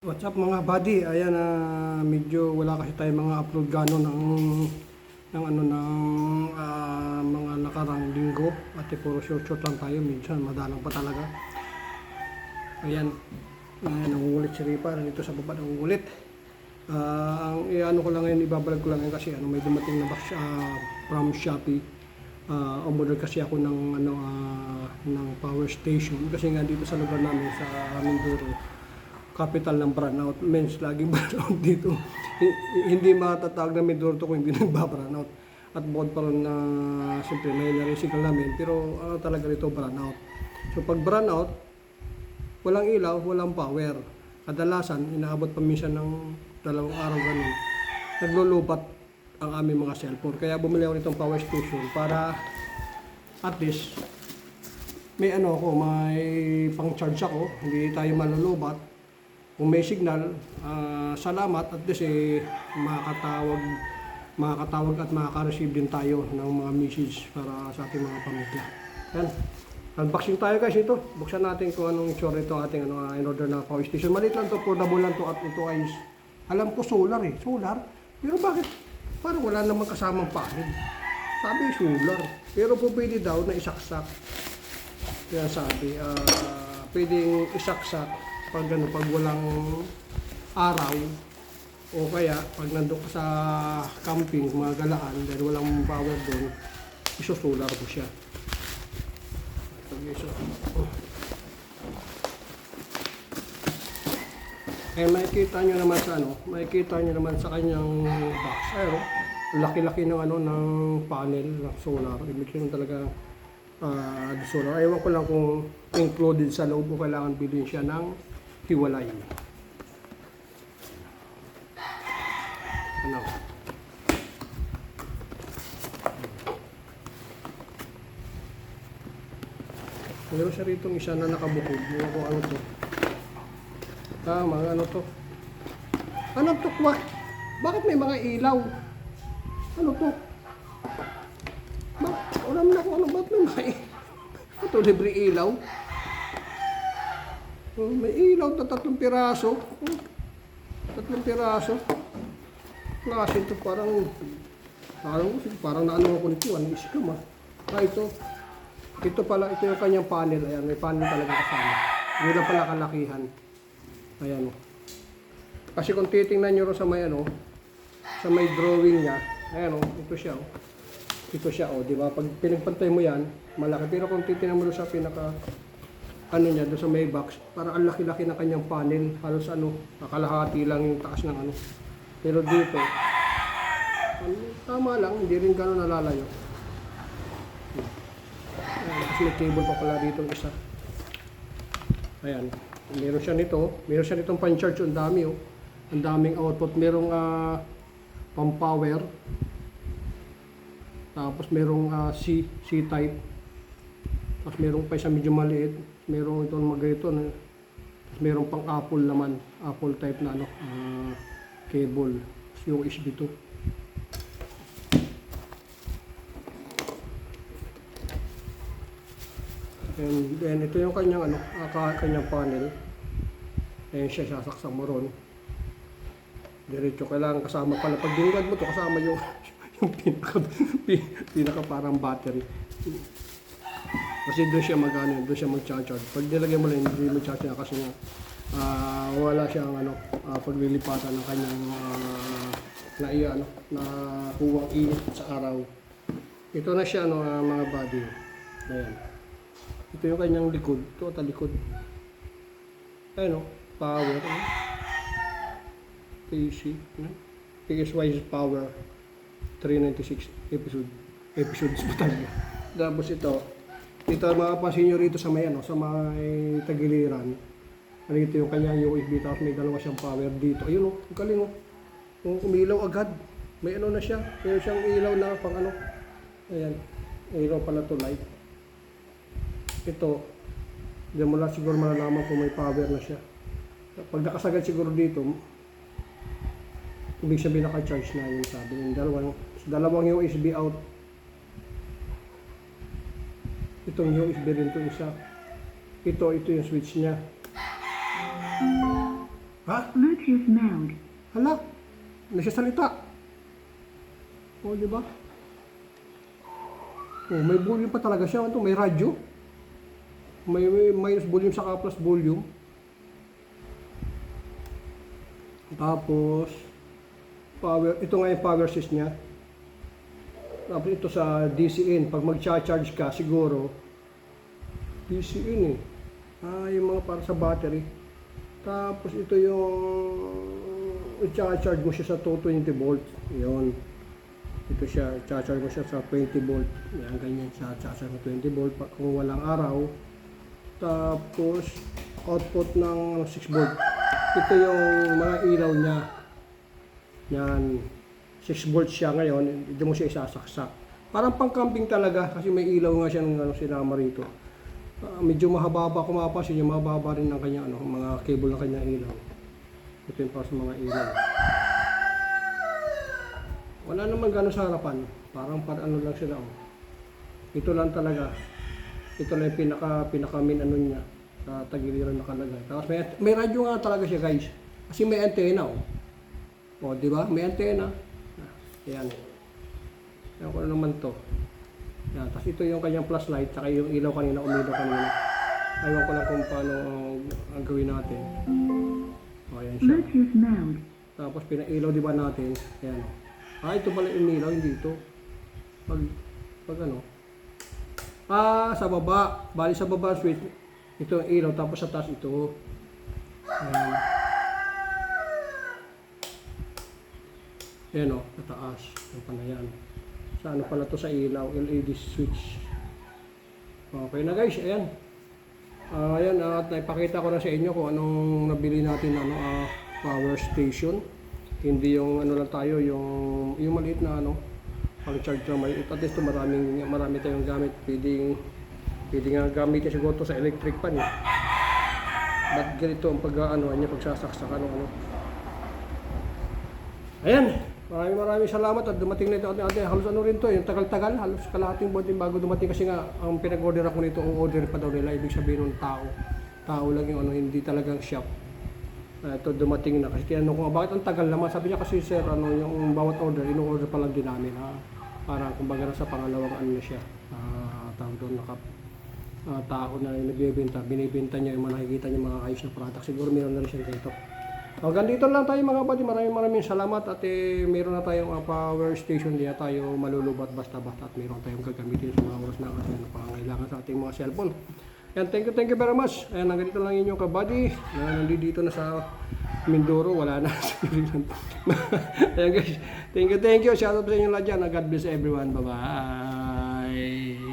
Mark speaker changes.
Speaker 1: What's up mga buddy? Ayan, medyo wala kasi tayong mga upload gano ng ano ng mga nakarang linggo at puro short lang tayo, minsan madalang pa talaga. Ayan, nangungulit si Ripa dito sa baba, nangungulit. Ang ano ko lang ngayon, ibabalag ko lang ngayon kasi may dumating na box from Shopee. Umorder kasi ako ng ng power station kasi nga dito sa lugar namin sa Mindoro, capital ng brownout. Means laging brownout dito. Hindi matatawag na Mindoro to kung hindi nagba-brownout. At bukod pa rin na siyempre may na-recycle namin, pero talaga rito brownout. So pag brownout, walang ilaw, walang power. Kadalasan, inaabot pa minsan ng 2 araw ganun. Naglulubat ang aming mga cellphone. Kaya bumili ako nitong power station para at least may may pang-charge ako, hindi tayo malulubat. Kung may signal, salamat, at least makakatawag at makaka-receive din tayo ng mga message para sa ating mga pamilya. Yan. Unboxing tayo guys ito. Buksan natin kung anong itsura ito ating in-order na power station. Maliit lang to, portable lang to, at ito ay alam ko solar solar. Pero bakit? Parang wala namang kasamang panel. Sabi solar. Pero po pwede daw na isaksak. Kaya sabi, pwedeng isaksak pag walang araw, o kaya pag nandun ka sa camping, mga galaan, dahil walang power doon, isosolar ko siya. Eh makikita nyo naman sa kanyang box. Ayun, laki-laki ng ng panel ng solar. Ibig sabihin talaga solar. Ewan ko lang kung included sa loob o kailangan bilhin siya ng hiwalay. Ano? Meron siya rito isa na nakabukod. Ewan ko ano to. Mga ano to? Ano to? Bakit may mga ilaw? Ano to? Alam na kung ano, ba't may mga ito, libre ilaw? May ilaw na 3 piraso. 3 piraso. Klase ito, parang naano ako nito, ano iscam ito. Ito pala, ito yung kanyang panel. Ayan, may panel talaga kasama. Hindi lang pala kalakihan. Ayan. Kasi kung titingnan nyo sa may sa may drawing niya, ayan ito siya Ito siya di ba? Pag pinagpantay mo yan, malaki. Pero kung titingnan mo sa pinaka niya, doon sa may box, parang ang laki-laki ng kanyang panel. Halos nakalahati lang yung taas ng Pero dito, tama lang, hindi rin gano'n nalalayo. Ayan, kasi may cable pa pala dito isa. Ayan. Meron siya nitong pan-charge. Ang dami Ang daming output. Merong pang-power. Tapos merong C-type. Tapos merong pa isang medyo maliit. Merong itong magayto. Tapos merong pang-Apple naman. Apple type na cable. USB to. And then ito yung kanyang kanyang panel. Ayan siya, sasaksak mo ron. Diretso, kailangan kasama pala. Pag dinigad mo to, kasama yung pinaka parang battery. Kasi doon siya doon siya mag-charge. Pag nilagay mo lang, hindi mo charge na kasi nga wala siyang paglilipatan ng kanyang na huwang init sa araw. Ito na siya mga buddy. Ayan. Ito yung kanyang likod. Ito talikod. Ayan power. PC. PSY power. 396 episodes pa talaga. Tapos ito mapapansin nyo rito sa may sa may tagiliran. Ito yung kanyang USB, tapos may dalawa siyang power dito. Ayun ang galing Kung umilaw agad. May na siya. May siyang ilaw na pang Ayan. Ilaw pala to light. Ito, hindi mo lang siguro malalaman kung may power na siya. Pag nakasagad siguro dito, ibig sabihin naka-charge na yung sabi. Yung dalawang USB out. Itong USB rin ito isa. Ito yung switch niya. Ha?
Speaker 2: Bluetooth mode.
Speaker 1: Hala, nagsasalita. O, di ba? Oh, may volume pa talaga siya. Ito, may radyo. May minus volume saka plus volume. Tapos, power, ito nga yung power switch niya. Tapos ito sa DC-in. Pag mag-charge ka, siguro, DC-in eh. Yung mga para sa battery. Tapos ito yung i-charge mo siya sa 220 volt. Yun. Ito siya, i-charge mo siya sa 20 volt. Yan, ganyan siya, charge sa 20 volt kung walang araw. Tapos, output ng 6 volt. Ito yung mga ilaw niya. Yan. 6 volts siya ngayon, hindi mo siya isasaksak. Parang pang-camping talaga kasi may ilaw nga siya ng sinama rito. Medyo mahaba pa, kung mapapansin niyo, mahaba rin ng kanya, mga cable ng kanyang ilaw. Ito yung para sa mga ilaw. Wala naman gano'n sa harapan. Parang ano lang sila. Oh. Ito lang talaga. Ito lang yung pinaka main ano niya. Sa tagiliran nakalagay. Tapos may radyo nga talaga siya guys. Kasi may antena. Oh, di ba? May antena. Ayan. Ayan ko na naman to. Yan. Tapos ito yung kanyang flashlight. Saka yung ilaw kanina, umilaw kanina. Ayaw ko lang kung paano ang gawin natin. O, ayan siya.
Speaker 2: Bluetooth mode.
Speaker 1: Tapos pinailaw di ba natin? Ayan. Ito pala yung ilaw, hindi ito. Pag ano. Sa baba. Bali sa baba switch. Ito yung ilaw. Tapos sa taas ito. Ayan. Ayan o, sa taas. Yung panayan. Sa ano pala to sa ilaw, LED switch. Okay na guys, ayan. Ayan, at naipakita ko na sa inyo kung anong nabili natin power station. Hindi yung ano lang tayo, yung maliit na pang-charge na maliit. At least marami tayong gamit. Pwede nga gamitin siguro to sa electric pan eh. Ba't ganito ang pagsasaksak Ayan. Maraming salamat at dumating na ito halos rin to yung tagal-tagal, halos kalahating buwan din bago dumating kasi nga ang pinag-order ako nito, order pa daw nila, ibig sabihin ng tao lang yung hindi talagang shop. Ito dumating na kasi tinanong ko bakit ang tagal naman, sabi niya kasi sir yung bawat order, ino-order pa lang din namin para kumbaga sa pangalawang na siya, tawag doon tao na nagbebenta, binibenta niya yung nakikita niya mga ayos na product, siguro meron na rin siyang ganito. Hanggang dito lang tayo mga buddy. Maraming salamat at meron na tayong power station. Di na tayo malulubat basta-basta at meron tayong gagamitin sa mga oras na kasi pangangailangan sa ating mga cellphone. And thank you very much. Ayan, hanggang dito lang inyong kabuddy na nandito na sa Mindoro. Wala na. Ayan guys. Thank you. Shout out sa inyo lahat dyan. God bless everyone. Bye-bye.